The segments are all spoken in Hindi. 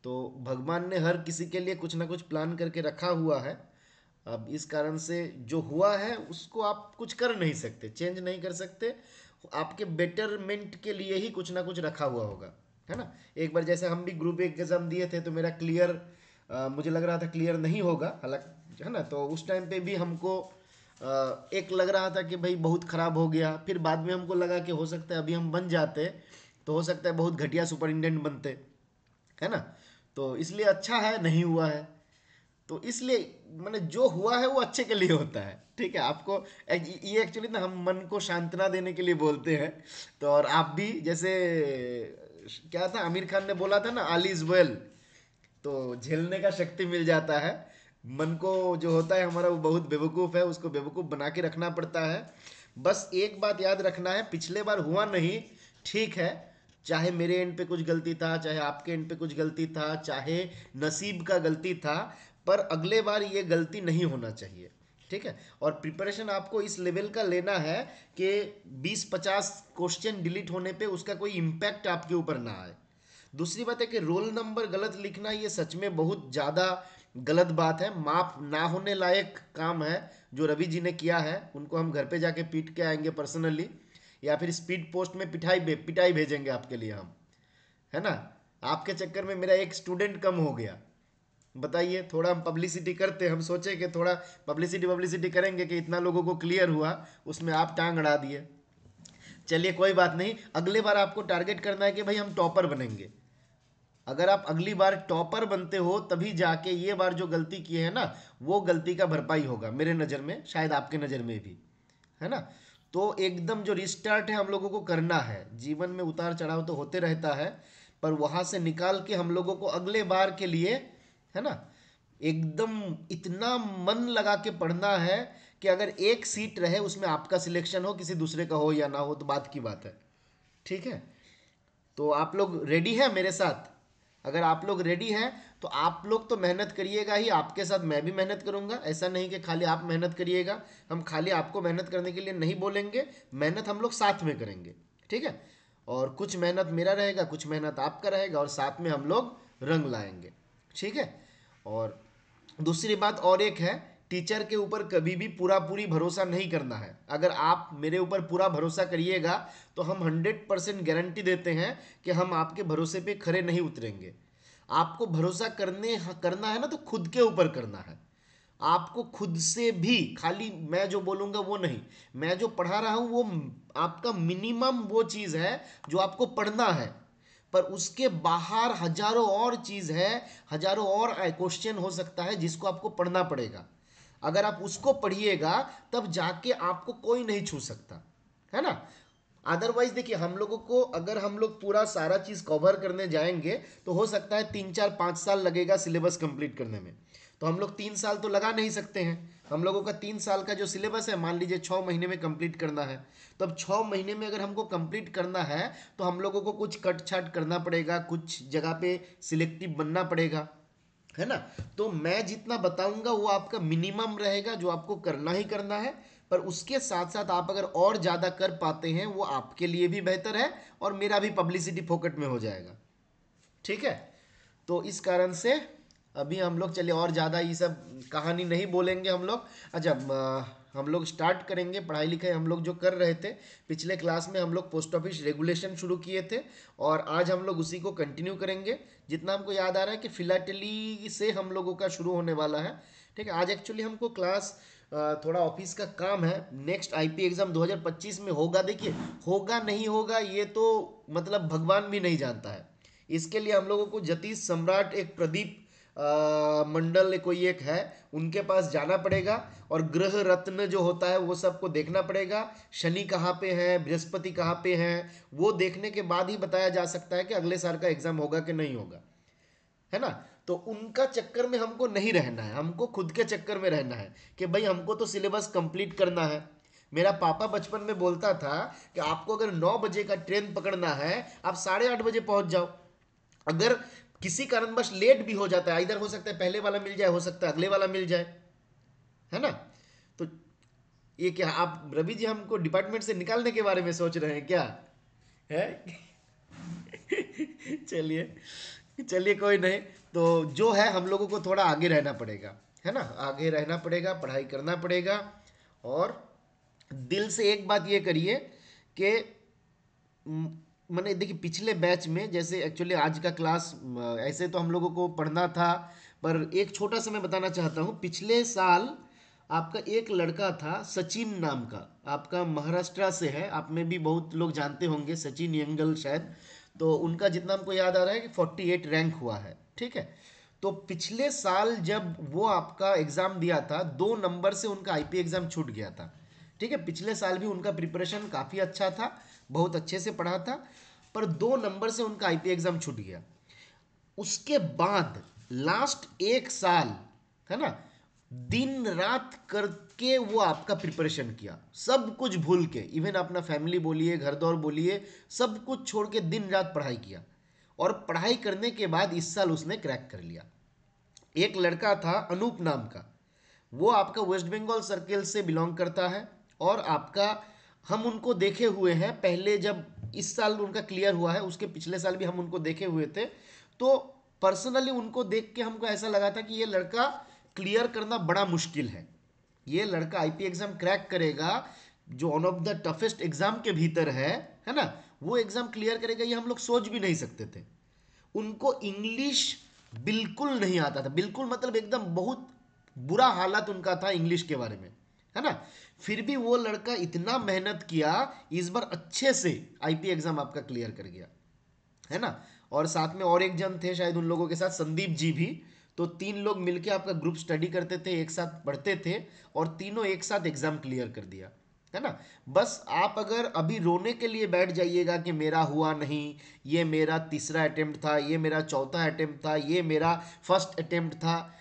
तो भगवान ने हर किसी के लिए कुछ ना कुछ प्लान करके रखा हुआ है। अब इस कारण से जो हुआ है उसको आप कुछ कर नहीं सकते, चेंज नहीं कर सकते। आपके बेटरमेंट के लिए ही कुछ ना कुछ रखा हुआ होगा, है ना। एक बार जैसे हम भी ग्रुप एग्जाम दिए थे तो मेरा क्लियर, मुझे लग रहा था क्लियर नहीं होगा, हालांकि है ना। तो उस टाइम पे भी हमको एक लग रहा था कि भाई बहुत ख़राब हो गया, फिर बाद में हमको लगा कि हो सकता है अभी हम बन जाते तो हो सकता है बहुत घटिया सुपरिटेंडेंट बनते, है ना। तो इसलिए अच्छा है नहीं हुआ है। तो इसलिए मैंने जो हुआ है वो अच्छे के लिए होता है, ठीक है। आपको ये एक्चुअली ना हम मन को सांत्वना देने के लिए बोलते हैं। तो और आप भी जैसे, क्या था आमिर खान ने बोला था ना, ऑल इज वेल। तो झेलने का शक्ति मिल जाता है। मन को जो होता है हमारा वो बहुत बेवकूफ़ है, उसको बेवकूफ़ बना के रखना पड़ता है। बस एक बात याद रखना है, पिछले बार हुआ नहीं, ठीक है। चाहे मेरे एंड पे कुछ गलती था, चाहे आपके एंड पे कुछ गलती था, चाहे नसीब का गलती था, पर अगले बार ये गलती नहीं होना चाहिए, ठीक है। और प्रिपरेशन आपको इस लेवल का लेना है कि 20-50 क्वेश्चन डिलीट होने पे उसका कोई इम्पैक्ट आपके ऊपर ना आए। दूसरी बात है कि रोल नंबर गलत लिखना ये सच में बहुत ज़्यादा गलत बात है, माफ ना होने लायक काम है। जो रवि जी ने किया है उनको हम घर पे जाके पीट के आएंगे पर्सनली, या फिर स्पीड पोस्ट में पिटाई भेजेंगे आपके लिए हम, है ना। आपके चक्कर में मेरा एक स्टूडेंट कम हो गया। बताइए, थोड़ा हम पब्लिसिटी करते, हम सोचे कि थोड़ा पब्लिसिटी करेंगे कि इतना लोगों को क्लियर हुआ, उसमें आप टांग अड़ा दिए। चलिए कोई बात नहीं, अगले बार आपको टारगेट करना है कि भाई हम टॉपर बनेंगे। अगर आप अगली बार टॉपर बनते हो तभी जाके ये बार जो गलती की है ना, वो गलती का भरपाई होगा मेरे नज़र में, शायद आपके नज़र में भी, है ना। तो एकदम जो रिस्टार्ट है हम लोगों को करना है। जीवन में उतार चढ़ाव तो होते रहता है, पर वहाँ से निकाल के हम लोगों को अगले बार के लिए, है ना, एकदम इतना मन लगा के पढ़ना है कि अगर एक सीट रहे उसमें आपका सिलेक्शन हो, किसी दूसरे का हो या ना हो तो बात की बात है, ठीक है। तो आप लोग रेडी हैं मेरे साथ? अगर आप लोग रेडी हैं तो आप लोग तो मेहनत करिएगा ही, आपके साथ मैं भी मेहनत करूंगा। ऐसा नहीं कि खाली आप मेहनत करिएगा, हम खाली आपको मेहनत करने के लिए नहीं बोलेंगे, मेहनत हम लोग साथ में करेंगे, ठीक है। और कुछ मेहनत मेरा रहेगा, कुछ मेहनत आपका रहेगा, और साथ में हम लोग रंग लाएंगे, ठीक है। और दूसरी बात और एक है, टीचर के ऊपर कभी भी पूरा पूरी भरोसा नहीं करना है। अगर आप मेरे ऊपर पूरा भरोसा करिएगा तो हम 100% गारंटी देते हैं कि हम आपके भरोसे पे खरे नहीं उतरेंगे। आपको भरोसा करना है ना तो खुद के ऊपर करना है। आपको खुद से भी, खाली मैं जो बोलूँगा वो नहीं, मैं जो पढ़ा रहा हूँ वो आपका मिनिमम वो चीज़ है जो आपको पढ़ना है। पर उसके बाहर हजारों और चीज़ है, हजारों और क्वेश्चन हो सकता है जिसको आपको पढ़ना पड़ेगा। अगर आप उसको पढ़िएगा तब जाके आपको कोई नहीं छू सकता, है ना। अदरवाइज देखिए, हम लोगों को अगर हम लोग पूरा सारा चीज़ कवर करने जाएंगे तो हो सकता है 3-4-5 साल लगेगा सिलेबस कंप्लीट करने में। तो हम लोग 3 साल तो लगा नहीं सकते हैं। हम लोगों का 3 साल का जो सिलेबस है, मान लीजिए 6 महीने में कंप्लीट करना है। तो अब 6 महीने में अगर हमको कंप्लीट करना है तो हम लोगों को कुछ कट छाट करना पड़ेगा, कुछ जगह पे सिलेक्टिव बनना पड़ेगा, है ना। तो मैं जितना बताऊंगा वो आपका मिनिमम रहेगा जो आपको करना ही करना है। पर उसके साथ साथ आप अगर और ज़्यादा कर पाते हैं वो आपके लिए भी बेहतर है, और मेरा भी पब्लिसिटी फोकट में हो जाएगा, ठीक है। तो इस कारण से अभी हम लोग चलिए और ज़्यादा ये सब कहानी नहीं बोलेंगे हम लोग। अच्छा, हम लोग स्टार्ट करेंगे पढ़ाई लिखाई। हम लोग जो कर रहे थे पिछले क्लास में, हम लोग पोस्ट ऑफिस रेगुलेशन शुरू किए थे, और आज हम लोग उसी को कंटिन्यू करेंगे। जितना हमको याद आ रहा है कि फिलाटली से हम लोगों का शुरू होने वाला है, ठीक है। आज एक्चुअली हमको क्लास, थोड़ा ऑफिस का काम है। नेक्स्ट आईपी एग्ज़ाम 2025 में होगा, देखिए होगा नहीं होगा ये तो मतलब भगवान भी नहीं जानता है। इसके लिए हम लोगों को जतीश सम्राट, एक प्रदीप मंडल कोई एक है, उनके पास जाना पड़ेगा, और ग्रह रत्न जो होता है वो सबको देखना पड़ेगा। शनि कहाँ पे है, बृहस्पति कहाँ पे है, वो देखने के बाद ही बताया जा सकता है कि अगले साल का एग्जाम होगा कि नहीं होगा, है ना। तो उनका चक्कर में हमको नहीं रहना है, हमको खुद के चक्कर में रहना है कि भाई हमको तो सिलेबस कंप्लीट करना है। मेरा पापा बचपन में बोलता था कि आपको अगर 9 बजे का ट्रेन पकड़ना है, आप 8:30 बजे पहुंच जाओ। अगर किसी कारणवश लेट भी हो जाता है, इधर हो सकता है पहले वाला मिल जाए, हो सकता है अगले वाला मिल जाए, है ना। तो ये क्या आप रवि जी हमको डिपार्टमेंट से निकालने के बारे में सोच रहे हैं क्या, है? चलिए, चलिए कोई नहीं। तो जो है हम लोगों को थोड़ा आगे रहना पड़ेगा, है ना, आगे रहना पड़ेगा, पढ़ाई करना पड़ेगा। और दिल से एक बात ये करिए कि मैंने देखिए पिछले बैच में, जैसे एक्चुअली आज का क्लास ऐसे तो हम लोगों को पढ़ना था, पर एक छोटा सा मैं बताना चाहता हूँ। पिछले साल आपका एक लड़का था सचिन नाम का, आपका महाराष्ट्र से है, आप में भी बहुत लोग जानते होंगे, सचिन यंगल शायद। तो उनका जितना हमको याद आ रहा है कि 48 रैंक हुआ है, ठीक है। तो पिछले साल जब वो आपका एग्ज़ाम दिया था, 2 नंबर से उनका आईपी एग्ज़ाम छूट गया था, ठीक है। पिछले साल भी उनका प्रिपरेशन काफ़ी अच्छा था, बहुत अच्छे से पढ़ा था, पर 2 नंबर से उनका आईपी एग्ज़ाम छूट गया। उसके बाद लास्ट 1 साल, है ना, दिन रात करके वो आपका प्रिपरेशन किया, सब कुछ भूल के, इवन अपना फैमिली बोलिए, घर दौर बोलिए, सब कुछ छोड़ के दिन रात पढ़ाई किया। और पढ़ाई करने के बाद इस साल उसने क्रैक कर लिया। एक लड़का था अनूप नाम का, वो आपका वेस्ट बंगाल सर्किल से बिलोंग करता है। और आपका हम उनको देखे हुए हैं पहले, जब इस साल उनका क्लियर हुआ है, उसके पिछले साल भी हम उनको देखे हुए थे। तो पर्सनली उनको देख के हमको ऐसा लगा था कि ये लड़का क्लियर करना बड़ा मुश्किल है, ये लड़का आईपी एग्जाम क्रैक करेगा, जो one of the toughest exam के भीतर है ना, वो एग्जाम क्लियर करेगा, ये हम लोग सोच भी नहीं सकते थे। उनको इंग्लिश बिल्कुल नहीं आता था, बिल्कुल मतलब एकदम बहुत बुरा हालत उनका था इंग्लिश के बारे में, है ना। फिर भी वो लड़का इतना मेहनत किया, इस बार अच्छे से आईपी एग्जाम आपका क्लियर कर गया, है ना। और साथ में और एक जन थे शायद उन लोगों के साथ, संदीप जी भी। तो 3 लोग मिलके आपका ग्रुप स्टडी करते थे, एक साथ पढ़ते थे, और तीनों एक साथ एग्जाम क्लियर कर दिया, है ना। बस आप अगर अभी रोने के लिए बैठ जाइएगा कि मेरा हुआ नहीं, ये मेरा तीसरा अटेम्प्ट था, ये मेरा चौथा अटेम्प्ट था, ये मेरा फर्स्ट अटेम्प्ट था,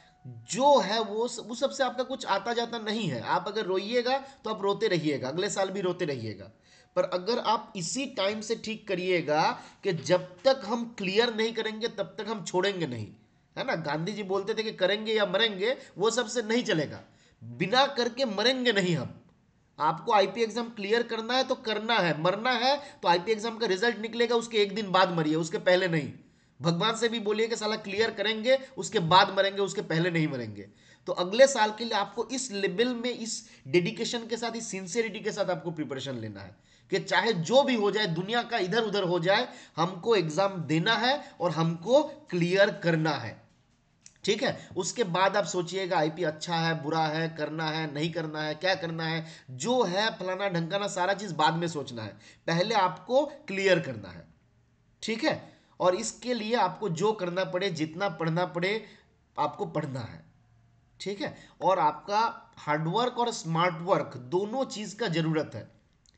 जो है वो सबसे आपका कुछ आता जाता नहीं है। आप अगर रोइएगा तो आप रोते रहिएगा, अगले साल भी रोते रहिएगा। पर अगर आप इसी टाइम से ठीक करिएगा कि जब तक हम क्लियर नहीं करेंगे तब तक हम छोड़ेंगे नहीं, है ना। गांधी जी बोलते थे कि करेंगे या मरेंगे, वो सबसे नहीं चलेगा, बिना करके मरेंगे नहीं हम। आपको आईपी एग्जाम क्लियर करना है तो करना है, मरना है तो आईपी एग्जाम का रिजल्ट निकलेगा उसके एक दिन बाद मरिए, उसके पहले नहीं। भगवान से भी बोलिए कि साला क्लियर करेंगे उसके बाद मरेंगे, उसके पहले नहीं मरेंगे। तो अगले साल के लिए आपको इस लेवल में, इस डेडिकेशन के साथ, इस सिंसियरिटी के साथ आपको प्रिपरेशन लेना है कि चाहे जो भी हो जाए, दुनिया का इधर उधर हो जाए, हमको एग्जाम देना है और हमको क्लियर करना है, ठीक है। उसके बाद आप सोचिएगा आईपी अच्छा है बुरा है, करना है नहीं करना है, क्या करना है, जो है फलाना ढंकाना, सारा चीज बाद में सोचना है, पहले आपको क्लियर करना है, ठीक है। और इसके लिए आपको जो करना पड़े, जितना पढ़ना पड़े, आपको पढ़ना है, ठीक है। और आपका हार्डवर्क और स्मार्ट वर्क दोनों चीज का जरूरत है,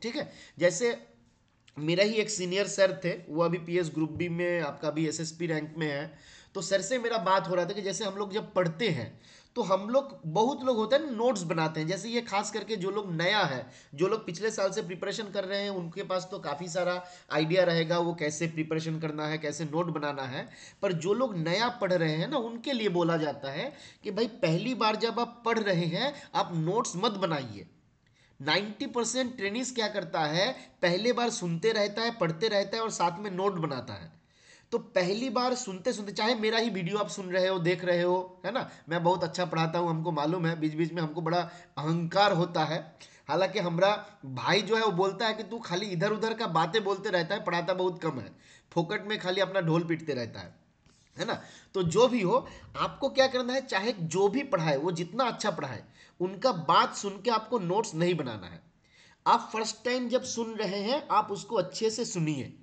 ठीक है। जैसे मेरा ही एक सीनियर सर थे, वो अभी पीएस ग्रुप बी में आपका भी एसएसपी रैंक में है। तो सर से मेरा बात हो रहा था कि जैसे हम लोग जब पढ़ते हैं तो हम लोग, बहुत लोग होते हैं ना, नोट्स बनाते हैं। जैसे ये खास करके जो लोग नया है, जो लोग पिछले साल से प्रिपरेशन कर रहे हैं, उनके पास तो काफ़ी सारा आइडिया रहेगा वो कैसे प्रिपरेशन करना है, कैसे नोट बनाना है। पर जो लोग नया पढ़ रहे हैं ना, उनके लिए बोला जाता है कि भाई पहली बार जब आप पढ़ रहे हैं, आप नोट्स मत बनाइए। 90% ट्रेनिस क्या करता है, पहले बार सुनते रहता है, पढ़ते रहता है और साथ में नोट बनाता है। तो पहली बार सुनते सुनते, चाहे मेरा ही वीडियो आप सुन रहे हो, देख रहे हो, है ना, मैं बहुत अच्छा पढ़ाता हूँ, हमको मालूम है, बीच बीच में हमको बड़ा अहंकार होता है। हालांकि हमारा भाई जो है वो बोलता है कि तू खाली इधर उधर का बातें बोलते रहता है, पढ़ाता बहुत कम है, फोकट में खाली अपना ढोल पीटते रहता है ना। तो जो भी हो, आपको क्या करना है, चाहे जो भी पढ़ाए वो जितना अच्छा पढ़ाए, उनका बात सुन के आपको नोट्स नहीं बनाना है। आप फर्स्ट टाइम जब सुन रहे हैं, आप उसको अच्छे से सुनिए,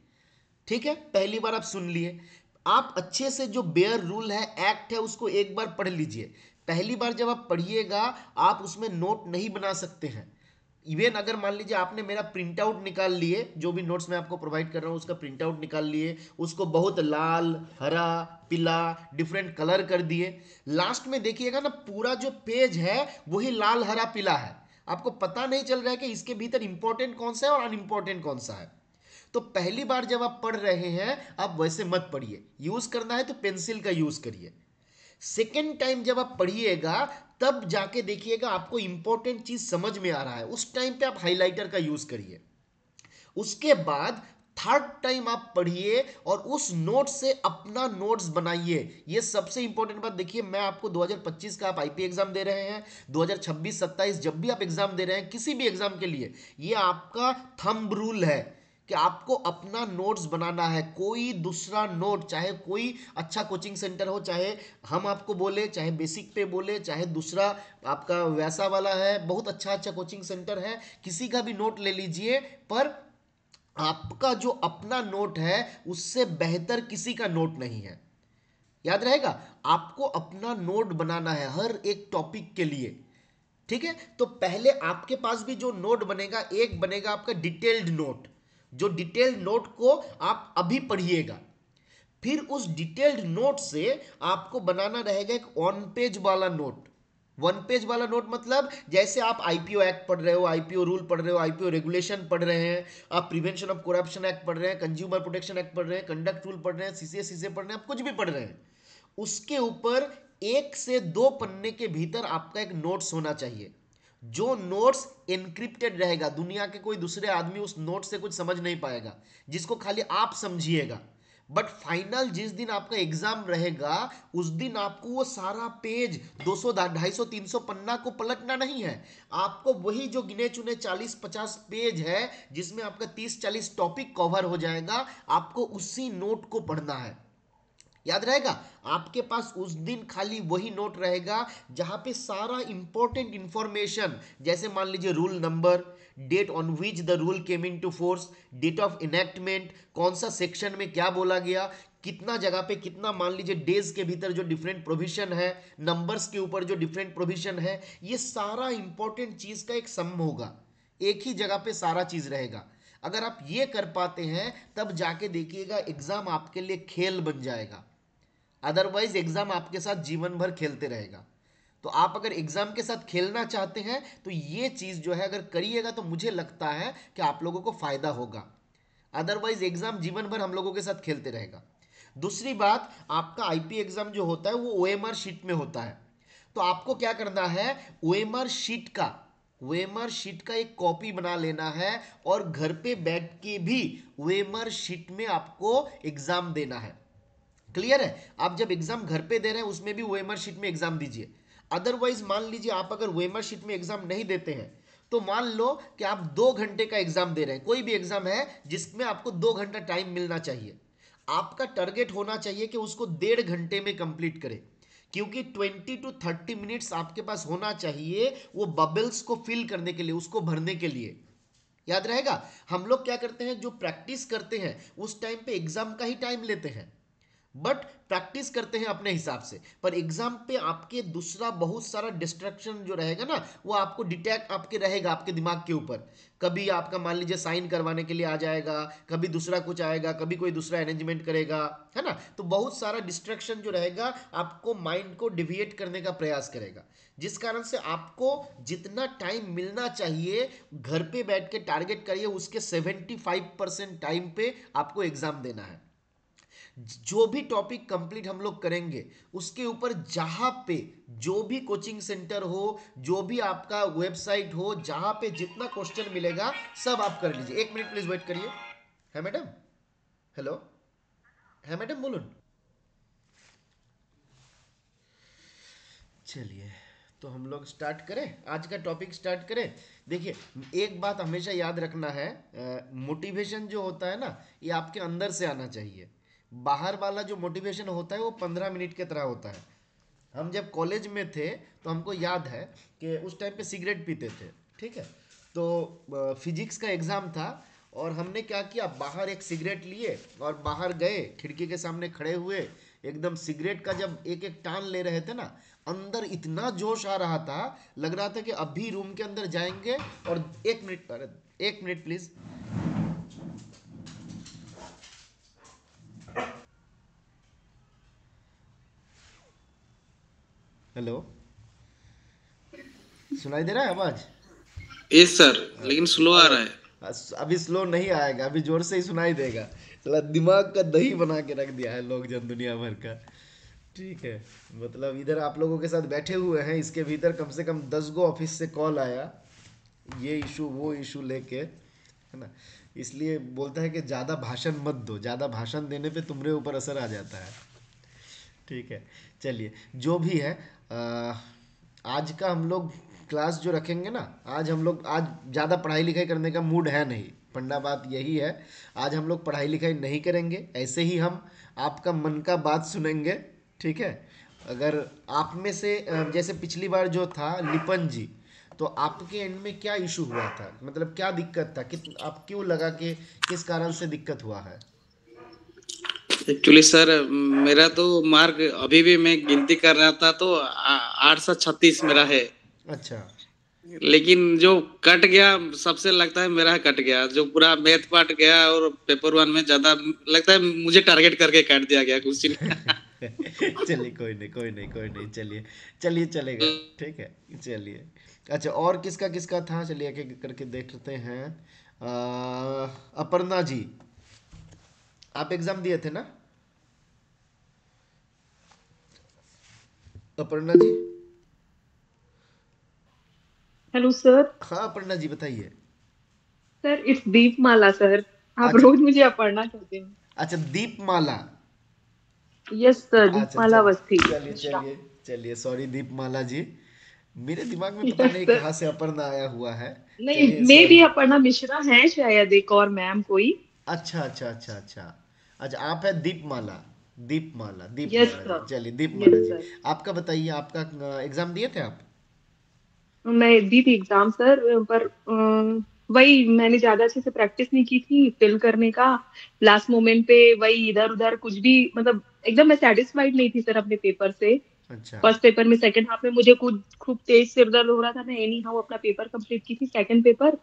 ठीक है। पहली बार आप सुन लिए, आप अच्छे से जो बेयर रूल है, एक्ट है, उसको एक बार पढ़ लीजिए। पहली बार जब आप पढ़िएगा, आप उसमें नोट नहीं बना सकते हैं। इवन अगर मान लीजिए आपने मेरा प्रिंट आउट निकाल लिए, जो भी नोट्स मैं आपको प्रोवाइड कर रहा हूँ उसका प्रिंट आउट निकाल लिए, उसको बहुत लाल, हरा, पीला, डिफरेंट कलर कर दिए, लास्ट में देखिएगा ना, पूरा जो पेज है वही लाल हरा पीला है। आपको पता नहीं चल रहा है कि इसके भीतर इंपॉर्टेंट कौन सा है और अनइंपॉर्टेंट कौन सा है। तो पहली बार जब आप पढ़ रहे हैं, आप वैसे मत पढ़िए, यूज करना है तो पेंसिल का यूज करिए। सेकेंड टाइम जब आप पढ़िएगा, तब जाके देखिएगा आपको इंपॉर्टेंट चीज समझ में आ रहा है, उस टाइम पे आप हाइलाइटर का यूज करिए। उसके बाद थर्ड टाइम आप पढ़िए और उस नोट से अपना नोट्स बनाइए। ये सबसे इंपॉर्टेंट बात। देखिए, मैं आपको 2025 का आप आईपी एग्जाम दे रहे हैं, 2026-27 जब भी आप एग्जाम दे रहे हैं किसी भी एग्जाम के लिए, ये आपका थंब रूल है कि आपको अपना नोट्स बनाना है। कोई दूसरा नोट, चाहे कोई अच्छा कोचिंग सेंटर हो, चाहे हम आपको बोले, चाहे बेसिक पे बोले, चाहे दूसरा आपका वैसा वाला है, बहुत अच्छा अच्छा कोचिंग सेंटर है, किसी का भी नोट ले लीजिए, पर आपका जो अपना नोट है उससे बेहतर किसी का नोट नहीं है। याद रहेगा, आपको अपना नोट बनाना है हर एक टॉपिक के लिए। ठीक है, तो पहले आपके पास भी जो नोट बनेगा, एक बनेगा आपका डिटेल्ड नोट, जो डिटेल्ड नोट को आप अभी पढ़िएगा। फिर उस डिटेल्ड नोट से आपको बनाना रहेगा एक ऑन पेज वाला नोट। वन पेज वाला नोट मतलब जैसे आप आईपीओ एक्ट पढ़ रहे हो, आईपीओ रूल पढ़ रहे हो, आईपीओ रेगुलेशन पढ़ रहे हैं, आप प्रिवेंशन ऑफ करप्शन एक्ट पढ़ रहे हैं, कंज्यूमर प्रोटेक्शन एक्ट पढ़ रहे हैं, कंडक्ट रूल पढ़ रहे हैं, सीसीए पढ़ रहे हैं, आप कुछ भी पढ़ रहे हैं, उसके ऊपर 1 से 2 पन्ने के भीतर आपका एक नोट्स होना चाहिए। जो नोट्स एनक्रिप्टेड रहेगा, दुनिया के कोई दूसरे आदमी उस नोट से कुछ समझ नहीं पाएगा, जिसको खाली आप समझिएगा। बट फाइनल जिस दिन आपका एग्जाम रहेगा, उस दिन आपको वो सारा पेज 200 250 300 पन्ना को पलटना नहीं है। आपको वही जो गिने चुने 40-50 पेज है, जिसमें आपका 30-40 टॉपिक कवर हो जाएगा, आपको उसी नोट को पढ़ना है। याद रहेगा, आपके पास उस दिन खाली वही नोट रहेगा जहां पे सारा इंपॉर्टेंट इंफॉर्मेशन, जैसे मान लीजिए rule number, date on which the rule came into force, date of enactment, कौन सा सेक्शन में क्या बोला गया, कितना जगह पे कितना, मान लीजिए डेज के भीतर जो डिफरेंट प्रोविजन है, नंबर्स के ऊपर जो डिफरेंट प्रोविजन है, ये सारा इंपॉर्टेंट चीज का एक सम होगा, एक ही जगह पे सारा चीज रहेगा। अगर आप ये कर पाते हैं तब जाके देखिएगा एग्जाम आपके लिए खेल बन जाएगा। अदरवाइज एग्जाम आपके साथ जीवन भर खेलते रहेगा। तो आप अगर एग्जाम के साथ खेलना चाहते हैं तो ये चीज जो है अगर करिएगा तो मुझे लगता है कि आप लोगों को फायदा होगा। अदरवाइज एग्जाम जीवन भर हम लोगों के साथ खेलते रहेगा। दूसरी बात, आपका आईपी एग्जाम जो होता है वो ओएमआर शीट में होता है। तो आपको क्या करना है, ओएमआर शीट का एक कॉपी बना लेना है और घर पे बैठ के भी ओएमआर शीट में आपको एग्जाम देना है। क्लियर है, आप जब एग्जाम घर पे दे रहे हैं उसमें भी ओएमआर शीट में एग्जाम दीजिए। अदरवाइज मान लीजिए आप अगर ओएमआर शीट में एग्जाम नहीं देते हैं, तो मान लो कि आप 2 घंटे का एग्जाम दे रहे हैं, कोई भी एग्जाम है जिसमें आपको 2 घंटा टाइम मिलना चाहिए, आपका टारगेट होना चाहिए कि उसको 1.5 घंटे में कंप्लीट करें। क्योंकि 20 to 30 मिनट्स आपके पास होना चाहिए वो बबल्स को फिल करने के लिए, उसको भरने के लिए। याद रहेगा, हम लोग क्या करते हैं, जो प्रैक्टिस करते हैं उस टाइम पे एग्जाम का ही टाइम लेते हैं, बट प्रैक्टिस करते हैं अपने हिसाब से, पर एग्जाम पे आपके दूसरा बहुत सारा डिस्ट्रैक्शन जो रहेगा ना, वो आपको डिटेक्ट आपके रहेगा आपके दिमाग के ऊपर। कभी आपका मान लीजिए साइन करवाने के लिए आ जाएगा, कभी दूसरा कुछ आएगा, कभी कोई दूसरा अरेंजमेंट करेगा, है ना। तो बहुत सारा डिस्ट्रैक्शन जो रहेगा आपको माइंड को डिविएट करने का प्रयास करेगा, जिस कारण से आपको जितना टाइम मिलना चाहिए घर पे बैठ के टारगेट करिए, उसके 75% टाइम पे आपको एग्जाम देना है। जो भी टॉपिक कंप्लीट हम लोग करेंगे उसके ऊपर जहां पे जो भी कोचिंग सेंटर हो, जो भी आपका वेबसाइट हो, जहां पे जितना क्वेश्चन मिलेगा सब आप कर लीजिए। 1 मिनट प्लीज वेट करिए। है मैडम? हेलो, है मैडम, बोलून? चलिए, तो हम लोग स्टार्ट करें, आज का टॉपिक स्टार्ट करें। देखिए, एक बात हमेशा याद रखना है, मोटिवेशन जो होता है ना, ये आपके अंदर से आना चाहिए। बाहर वाला जो मोटिवेशन होता है वो 15 मिनट की तरह होता है। हम जब कॉलेज में थे तो हमको याद है कि उस टाइम पे सिगरेट पीते थे। ठीक है, तो फिजिक्स का एग्ज़ाम था और हमने क्या किया, बाहर एक सिगरेट लिए और बाहर गए, खिड़की के सामने खड़े हुए, एकदम सिगरेट का जब एक एक टान ले रहे थे ना, अंदर इतना जोश आ रहा था, लग रहा था कि अभी रूम के अंदर जाएंगे और 1 मिनट, अरे 1 मिनट प्लीज़। हेलो, सुनाई दे रहा है आवाज़? यस सर, लेकिन स्लो आ अरे, रहा है। अभी स्लो नहीं आएगा, अभी जोर से ही सुनाई देगा। साला दिमाग का दही बना के रख दिया है लोग जन दुनिया भर का। ठीक है, मतलब इधर आप लोगों के साथ बैठे हुए हैं, इसके भीतर कम से कम 10 गो ऑफिस से कॉल आया, ये इशू वो इशू लेके। है ना। इसलिए बोलता है कि ज़्यादा भाषण मत दो, ज़्यादा भाषण देने पे तुम्हारे ऊपर असर आ जाता है। ठीक है, चलिए जो भी है, आज का हम लोग क्लास जो रखेंगे ना, आज हम लोग आज ज़्यादा पढ़ाई लिखाई करने का मूड है नहीं, पंडा बात यही है। आज हम लोग पढ़ाई लिखाई नहीं करेंगे, ऐसे ही हम आपका मन का बात सुनेंगे। ठीक है, अगर आप में से जैसे पिछली बार जो था लिपन जी, तो आपके एंड में क्या इशू हुआ था, मतलब क्या दिक्कत था, आप क्यों लगा कि किस कारण से दिक्कत हुआ है? एक्चुअली सर, मेरा तो मार्क अभी भी मैं गिनती कर रहा था तो 836 मेरा है। अच्छा। लेकिन जो कट गया, सबसे लगता है मेरा कट गया, जो पूरा मैथ पार्ट गया और पेपर वन में ज्यादा लगता है मुझे टारगेट करके काट दिया गया क्वेश्चन। चलिए कोई नहीं, कोई नहीं, कोई नहीं, चलिए चलिए, चलेगा। ठीक है, चलिए। अच्छा, और किसका किसका था, चलिए एक एक करके देखते हैं। अपर्णा जी, आप एग्जाम दिए थे ना, अपर्णा जी? Hello sir. हाँ अपर्णा जी, बताइए। Sir it's Deepmala sir. आप अच्छा, रोज मुझे अपर्णा कहते हैं। अच्छा दीपमाला। यस सर, अच्छा, दीपमाला चल अवस्थी चलिए मिश्रा। चलिए चलिए, सॉरी दीपमाला जी, मेरे दिमाग में पता यस नहीं सर। कहाँ से अपर्णा आया हुआ है। नहीं, चलिए मे भी सॉरी। अपर्णा मिश्रा है शायद, एक और मैम कोई। अच्छा अच्छा अच्छा अच्छा। अच्छा, आप है दीपमाला। दीपमाला, यस दीपमाला जी, सर। चलिए दीपमाला यस जी। सर। आपका बताइए, आपका एग्जाम दिए थे आप? मैं दी थी एग्जाम सर, पर वही मैंने ज्यादा अच्छे से प्रैक्टिस नहीं की थी फिल करने का। लास्ट मोमेंट पे वही इधर उधर कुछ भी, मतलब एकदम मैं सेटिस्फाइड नहीं थी सर अपने पेपर से। अच्छा फर्स्ट पेपर में, सेकंड हाफ में मुझे कुछ खूब तेज सिर दर्द हो रहा था। मैं एनी हाउ अपना पेपर कंप्लीट की थी, सेकंड पेपर।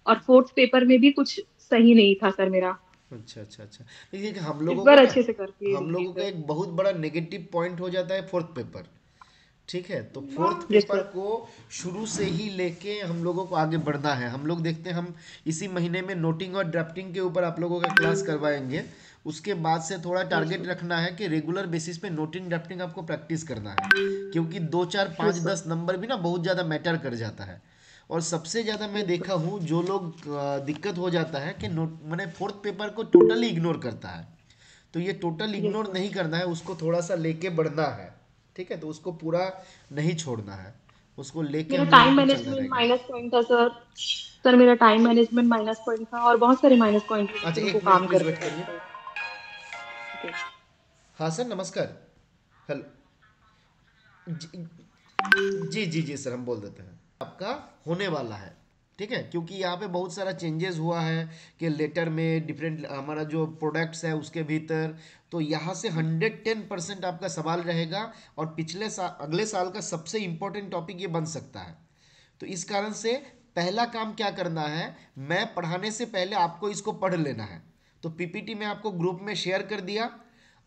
और फोर्थ पेपर में भी कुछ सही नहीं था सर मेरा। अच्छा अच्छा अच्छा। देखिए कि हम इस लोगों बार का ना, अच्छे से करके हम दूंगी लोगों का सर। एक बहुत बड़ा नेगेटिव पॉइंट हो जाता है फोर्थ पेपर। ठीक है, तो फोर्थ यस पेपर सर। को शुरू से ही लेके हम लोगों को आगे बढ़ना है। हम लोग देखते हैं, हम इसी महीने में नोटिंग और ड्राफ्टिंग के ऊपर आप लोगों का क्लास करवाएंगे। उसके बाद से थोड़ा यस टारगेट सर। रखना है कि रेगुलर बेसिस पे नोटिंग ड्राफ्टिंग आपको प्रैक्टिस करना है, क्योंकि 2 4 5 यस सर। 10 नंबर भी ना बहुत ज़्यादा मैटर कर जाता है। और सबसे ज़्यादा मैं यस सर। देखा हूँ जो लोग दिक्कत हो जाता है कि नोट मैंने फोर्थ पेपर को टोटली इग्नोर करता है। तो ये टोटल यस इग्नोर सर। नहीं करना है, उसको थोड़ा सा लेके बढ़ना है। ठीक है, तो उसको पूरा नहीं छोड़ना है, उसको लेके मेरा हम लोगों टाइम को चलना मैनेजमेंट रहेगा। माइनस पॉइंट था सर। सर मेरा टाइम मैनेजमेंट माइनस पॉइंट था, और बहुत सारे माइनस पॉइंट थे अच्छा, जिनको एक मिनट काम प्लीज करने वेट हैं करिए। सर। हाँ सर, नमस्कार। हेलो। जी जी जी जी सर, हम बोल देते हैं आपका होने वाला है। ठीक है, क्योंकि यहाँ पे बहुत सारा चेंजेस हुआ है कि लेटर में डिफरेंट हमारा जो प्रोडक्ट्स है उसके भीतर, तो यहाँ से 110% आपका सवाल रहेगा। और पिछले साल अगले साल का सबसे इम्पोर्टेंट टॉपिक ये बन सकता है। तो इस कारण से पहला काम क्या करना है, मैं पढ़ाने से पहले आपको इसको पढ़ लेना है। तो पीपीटी में आपको ग्रुप में शेयर कर दिया,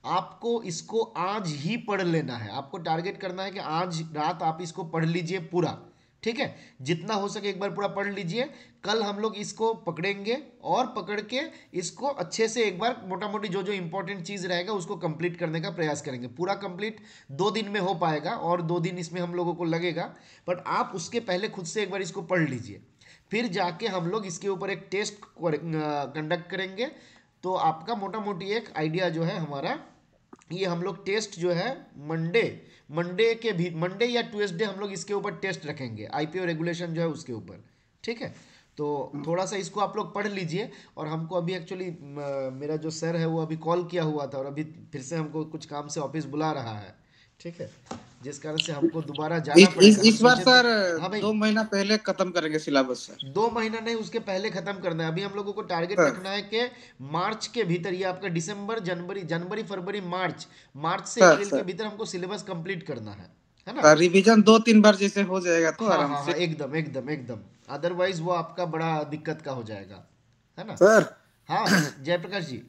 आपको इसको आज ही पढ़ लेना है। आपको टारगेट करना है कि आज रात आप इसको पढ़ लीजिए पूरा। ठीक है, जितना हो सके एक बार पूरा पढ़ लीजिए। कल हम लोग इसको पकड़ेंगे और पकड़ के इसको अच्छे से एक बार मोटा मोटी जो जो इंपॉर्टेंट चीज़ रहेगा उसको कंप्लीट करने का प्रयास करेंगे। पूरा कंप्लीट 2 दिन में हो पाएगा और 2 दिन इसमें हम लोगों को लगेगा। बट आप उसके पहले खुद से एक बार इसको पढ़ लीजिए, फिर जाके हम लोग इसके ऊपर एक टेस्ट कंडक्ट करेंगे। तो आपका मोटा मोटी एक आइडिया जो है हमारा, ये हम लोग टेस्ट जो है मंडे मंडे के भी मंडे या ट्यूसडे हम लोग इसके ऊपर टेस्ट रखेंगे, आईपीओ रेगुलेशन जो है उसके ऊपर। ठीक है, तो थोड़ा सा इसको आप लोग पढ़ लीजिए। और हमको अभी एक्चुअली मेरा जो सर है वो अभी कॉल किया हुआ था और अभी फिर से हमको कुछ काम से ऑफिस बुला रहा है। ठीक है, जिस कारण से हमको दोबारा जाना पड़ेगा। हम इस बार सोचे थे। सर हाँ भाई, 2 महीना पहले खत्म करेंगे सिलेबस सर। 2 महीना नहीं, उसके पहले खत्म करना है। अभी हम लोगों को टारगेट सर रखना है कि मार्च के भीतर, ये आपका दिसंबर जनवरी जनवरी फरवरी मार्च, मार्च से सर अप्रैल के सर भीतर हमको सिलेबस कंप्लीट करना है ना। सर रिवीजन 2 3 बार जैसे हो जाएगा तो हाँ आराम हाँ हाँ, से। एकदम एकदम एकदम। अदरवाइज वो आपका बड़ा दिक्कत का हो जाएगा, है ना। सर हाँ जयप्रकाश जी।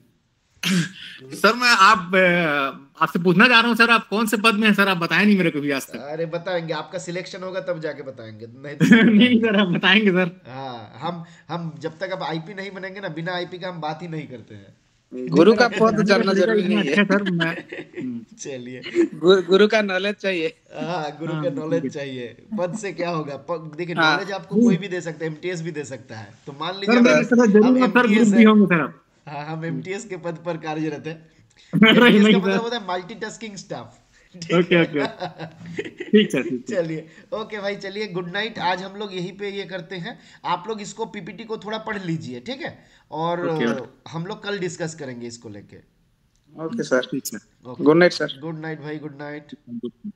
सर मैं आपसे पूछना चाह रहा हूँ सर, आप कौन से पद में हैं सर? आप बताए नहीं मेरे को भी आज तक। अरे बताएंगे, आपका सिलेक्शन होगा तब जाके बताएंगे, नहीं तो नहीं नहीं बताएंगे। सर, आप बताएंगे सर। हाँ, हम जब तक अब आईपी नहीं बनेंगे ना, बिना आईपी का हम बात ही नहीं करते हैं। गुरु का पद पढ़ाने का जानना तरीका जरूरी इतना नहीं अच्छा है। सर मैं चलिए, गुरु का नॉलेज चाहिए। हाँ गुरु हाँ का ठीक नॉलेज है चाहिए। पद से क्या होगा? देखिए हाँ नॉलेज आपको नहीं, कोई भी दे सकता है, एमटीएस भी दे सकता है। तो मान लीजिए सर मैं सर। इस तरह हम जरूर आप सर ग्रुप एमटीएस है, डी होंगे सर आप। हाँ हम एमटीएस के पद पर कार्यरत है। अरे एमटीएस का नहीं मतलब सर। होता है मल्टीटास्किंग स्टाफ। ठीक ओके है। ओके ठीक सर ठीक है। चलिए, ओके भाई, चलिए गुड नाइट। आज हम लोग यहीं पे ये करते हैं। आप लोग इसको पीपीटी को थोड़ा पढ़ लीजिए, ठीक है? और ओके ओके हम लोग कल डिस्कस करेंगे इसको लेके। Okay sir. Okay, good night sir. Good night भाई, गुड नाइट। सर